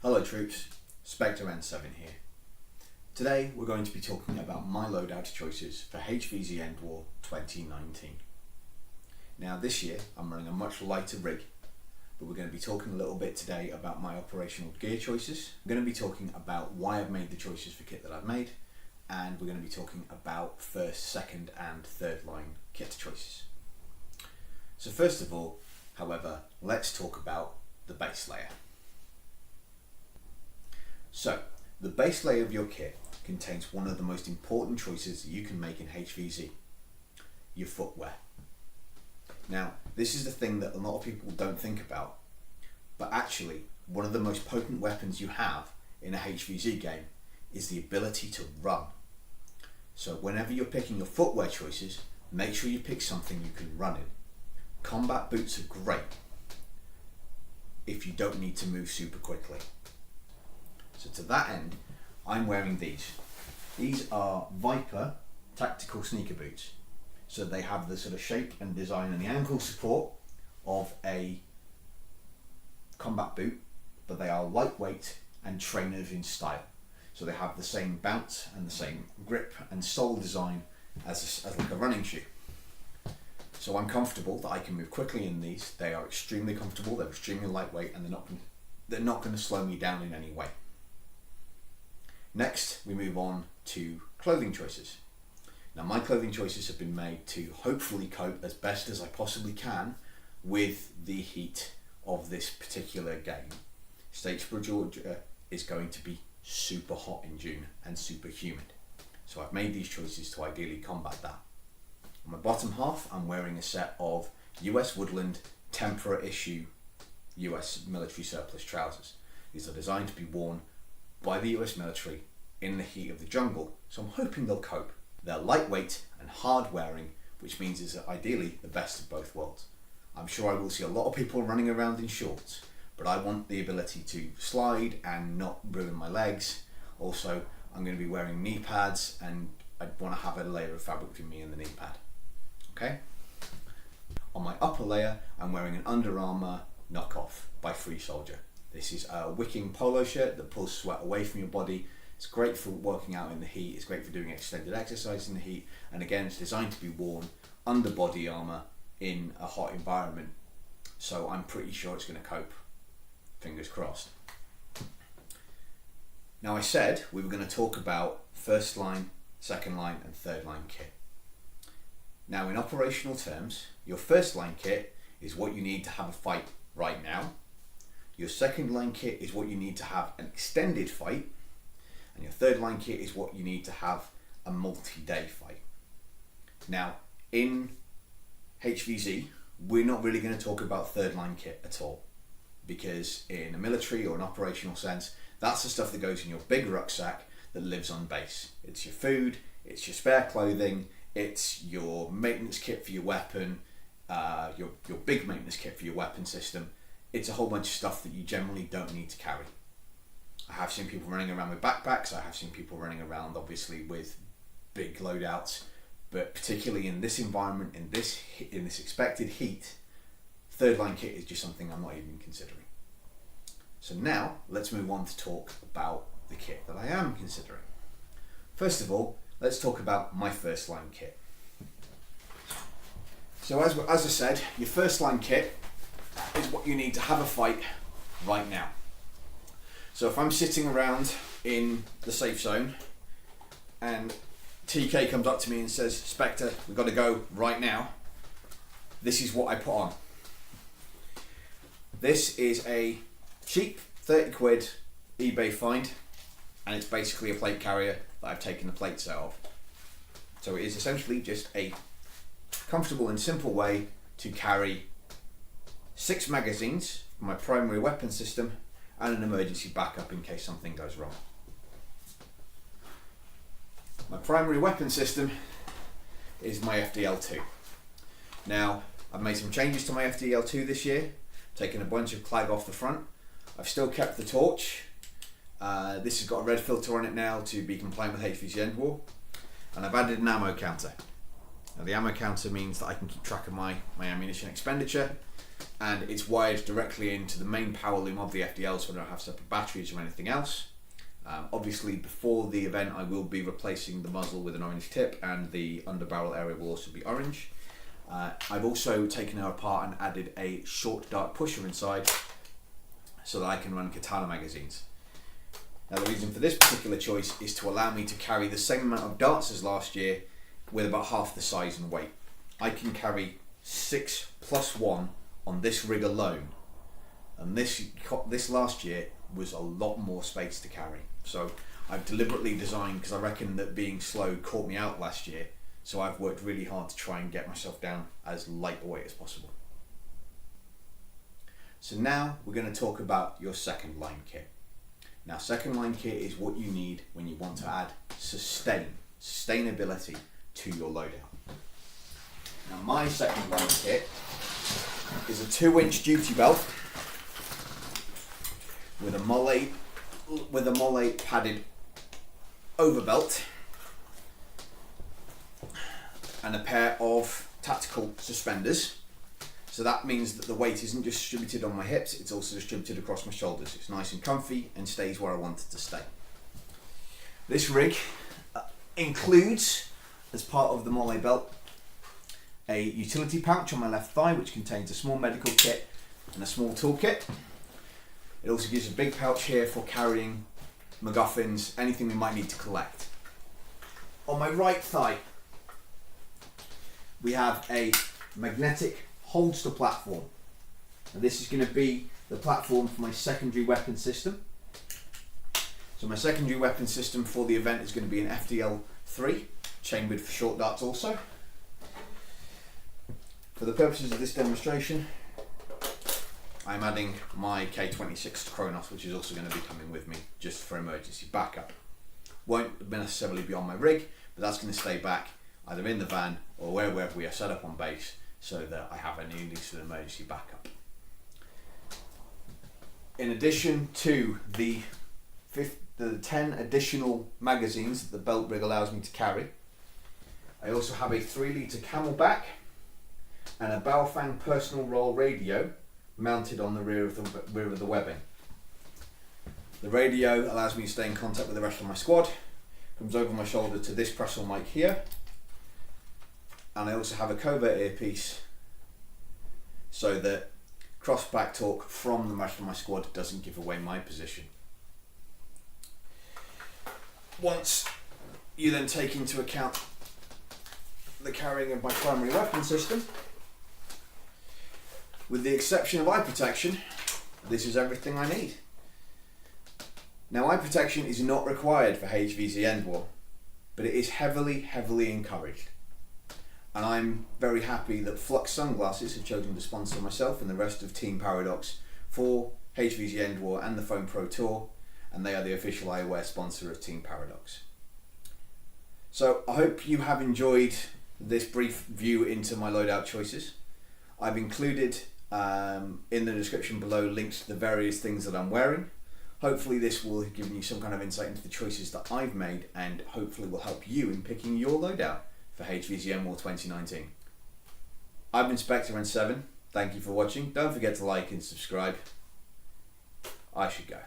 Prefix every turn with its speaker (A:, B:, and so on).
A: Hello troops, Spectre N7 here. Today we're going to be talking about my loadout choices for HVZ Endwar 2019. Now this year I'm running a much lighter rig, but we're going to be talking a little bit today about my operational gear choices. We're going to be talking about why I've made the choices for kit that I've made, and we're going to be talking about first, second and third line kit choices. So first of all, however, let's talk about the base layer. So, the base layer of your kit contains one of the most important choices that you can make in HVZ, your footwear. Now, this is the thing that a lot of people don't think about, but actually, one of the most potent weapons you have in a HVZ game is the ability to run. So whenever you're picking your footwear choices, make sure you pick something you can run in. Combat boots are great if you don't need to move super quickly. So to that end, I'm wearing these. These are Viper tactical sneaker boots. So they have the sort of shape and design and the ankle support of a combat boot, but they are lightweight and trainers in style. So they have the same bounce and the same grip and sole design as like a running shoe. So I'm comfortable that I can move quickly in these. They are extremely comfortable, they're extremely lightweight, and they're not going to slow me down in any way. Next, we move on to clothing choices. Now, my clothing choices have been made to hopefully cope as best as I possibly can with the heat of this particular game. Statesboro, Georgia is going to be super hot in June and super humid. So I've made these choices to ideally combat that. On my bottom half, I'm wearing a set of US Woodland Tempera issue US military surplus trousers. These are designed to be worn by the US military in the heat of the jungle, so I'm hoping they'll cope. They're lightweight and hard wearing, which means it's ideally the best of both worlds. I'm sure I will see a lot of people running around in shorts, but I want the ability to slide and not ruin my legs. Also, I'm going to be wearing knee pads, and I want to have a layer of fabric between me and the knee pad. Okay? On my upper layer, I'm wearing an Under Armour knockoff by Free Soldier. This is a wicking polo shirt that pulls sweat away from your body. It's great for working out in the heat, it's great for doing extended exercise in the heat, and again, it's designed to be worn under body armour in a hot environment. So I'm pretty sure it's going to cope. Fingers crossed. Now, I said we were going to talk about first line, second line and third line kit. Now, in operational terms, your first line kit is what you need to have a fight right now. Your second line kit is what you need to have an extended fight, and your third line kit is what you need to have a multi-day fight. Now, in HVZ, we're not really going to talk about third line kit at all, because in a military or an operational sense, that's the stuff that goes in your big rucksack that lives on base. It's your food, it's your spare clothing, it's your maintenance kit for your weapon, your big maintenance kit for your weapon system. It's a whole bunch of stuff that you generally don't need to carry. I have seen people running around with backpacks, I have seen people running around obviously with big loadouts, but particularly in this environment, in this expected heat, third line kit is just something I'm not even considering. So now, let's move on to talk about the kit that I am considering. First of all, let's talk about my first line kit. So as I said, your first line kit is what you need to have a fight right now. So if I'm sitting around in the safe zone and TK comes up to me and says, Spectre, we've got to go right now, this is what I put on. This is a cheap 30 quid eBay find, and it's basically a plate carrier that I've taken the plates out of. So it is essentially just a comfortable and simple way to carry 6 magazines for my primary weapon system and an emergency backup in case something goes wrong. My primary weapon system is my FDL2. Now, I've made some changes to my FDL2 this year, taken a bunch of clag off the front. I've still kept the torch. This has got a red filter on it now to be compliant with HVZ Endwar, and I've added an ammo counter. Now, the ammo counter means that I can keep track of my ammunition expenditure, and it's wired directly into the main power loom of the FDL, so I don't have separate batteries or anything else. Obviously before the event I will be replacing the muzzle with an orange tip, and the underbarrel area will also be orange. I've also taken her apart and added a short dart pusher inside so that I can run katana magazines. Now the reason for this particular choice is to allow me to carry the same amount of darts as last year with about half the size and weight. I can carry 6 + 1 on this rig alone, and this last year was a lot more space to carry. So I've deliberately designed, because I reckon that being slow caught me out last year, so I've worked really hard to try and get myself down as lightweight as possible. So now we're going to talk about your second line kit. Now second line kit is what you need when you want to add sustainability to your loadout. Now my second line kit is a 2-inch duty belt with a Molle padded overbelt and a pair of tactical suspenders. So that means that the weight isn't just distributed on my hips, it's also distributed across my shoulders. It's nice and comfy and stays where I want it to stay. This rig includes, as part of the Molle Belt, a utility pouch on my left thigh which contains a small medical kit and a small toolkit. It also gives a big pouch here for carrying MacGuffins, anything we might need to collect. On my right thigh we have a magnetic holster platform. And this is going to be the platform for my secondary weapon system. So my secondary weapon system for the event is going to be an FDL3, chambered for short darts also. For the purposes of this demonstration, I'm adding my K26 Kronos, which is also going to be coming with me just for emergency backup. Won't necessarily be on my rig, but that's going to stay back either in the van or wherever we are set up on base, so that I have at least an emergency backup. In addition to the 10 additional magazines that the belt rig allows me to carry, I also have a 3-litre Camelback and a Boafeng personal roll radio mounted on the rear of the webbing. The radio allows me to stay in contact with the rest of my squad, comes over my shoulder to this press-on mic here, and I also have a covert earpiece so that cross-back talk from the rest of my squad doesn't give away my position. Once you then take into account the carrying of my primary weapon system, with the exception of eye protection, this is everything I need. Now eye protection is not required for HVZ Endwar, but it is heavily encouraged. And I'm very happy that Flux Sunglasses have chosen to sponsor myself and the rest of Team Paradox for HVZ Endwar and the Foam Pro Tour, and they are the official eyewear sponsor of Team Paradox. So I hope you have enjoyed this brief view into my loadout choices. I've included in the description below links to the various things that I'm wearing. Hopefully this will have given you some kind of insight into the choices that I've made, and hopefully will help you in picking your loadout for HVZ Endwar 2019. I've been Spectre7. Thank you for watching. Don't forget to like and subscribe. I should go.